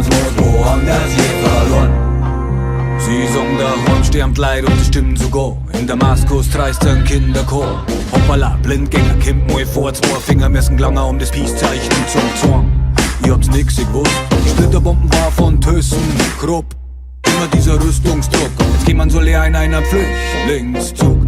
niemals los, woanders je verloren. Sie sang daheim, stirbt Leid und die Stimmen sogar. In Damaskus dreist ein Kinderchor. Hoppala, Blindgänger, kommt mal vor. 2 Finger müssen langer um das Peace-Zeichen zum Zorn. Ich hab's nix gewusst, Splitterbomben war von Thyssen, Krupp. Immer dieser Rüstungsdruck, jetzt geht man so leer in einem Flüchtlingszug.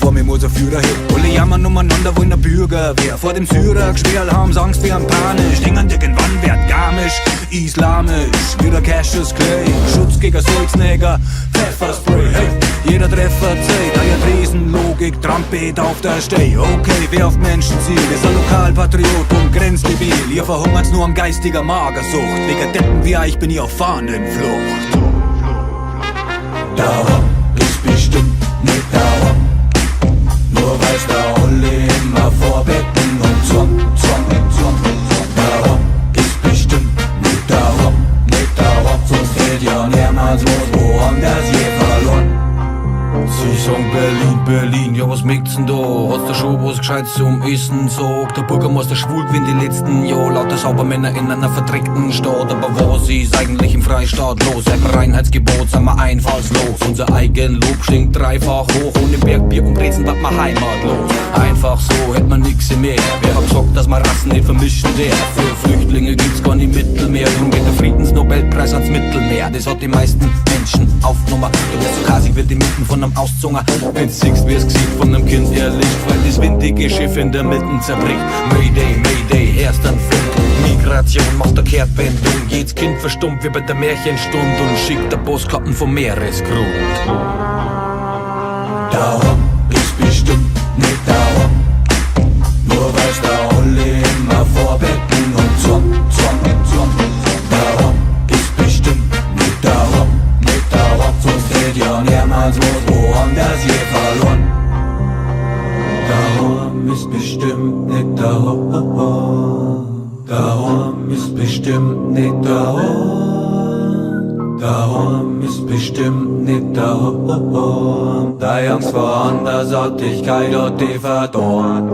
Vor mir muss ein Führer hin, alle jammern umeinander, wollen der Bürger wer. Vor dem Syrer geschwärl haben's Angst, wir haben panisch. Denken irgendwann wird garmisch, islamisch, wieder Cassius Clay. Schutz gegen Sulznäger, Pfefferspray, hey. Jeder Treffer zählt, Dresenlogik, Trampet auf der Steh. Okay, wer auf Menschenziel, ist ein Lokalpatriot und grenzdebil. Ihr verhungert's nur an geistiger Magersucht. Wegen Deppen wie ich bin ich auf Fahnenflucht. Dauer ist bestimmt nicht Dauer, nur weil's da alle immer vorbetten und Zwang. Dauer ist bestimmt nicht Dauer, sonst hätt ja niemals was woanders je verloren. Sie sagen Berlin, ja was möcht's denn da? Hast du schon was Gescheites zum Essen? Sagt der Bürgermeister schwul gewinnt die letzten Jahr. Lauter Saubermänner in einer verdreckten Stadt. Aber was ist eigentlich im Freistaat los? Seit Reinheitsgebot sind wir einfallslos. Unser Eigenlob stinkt dreifach hoch. Ohne Bergbier und Brezen wird man heimatlos. Einfach so hätt man nix mehr. Wer hat gesagt, dass man Rassen nicht vermischen der? Für Flüchtlinge gibt's gar nicht Mittelmeer. Drum geht der Friedensnobelpreis ans Mittelmeer. Das hat die meisten Menschen aufgenommen. Der Sukasi wird inmitten von einem Auszunger. Wenn's siehst, wie's Gesicht von einem Kind erlischt, weil das windige Schiff in der Mitte zerbricht. Mayday, Mayday, erst ein Fund. Migration macht eine Kehrtwendung. Jedes Kind verstummt wie bei der Märchenstund und schickt der Postkarten vom Meeresgrund. Dauer ist bestimmt nicht Dauer, nur weil's da alle immer vorbetten und Zwang. Dauer ist bestimmt nicht Dauer, sonst hätt ja niemals was woanders je verloren. Dauer ist bestimmt nicht Dauer, Dauer ist bestimmt nicht Dauer, Dauer ist bestimmt nicht Dauer. Die Angst vor Andersartigkeit hat die verdorren.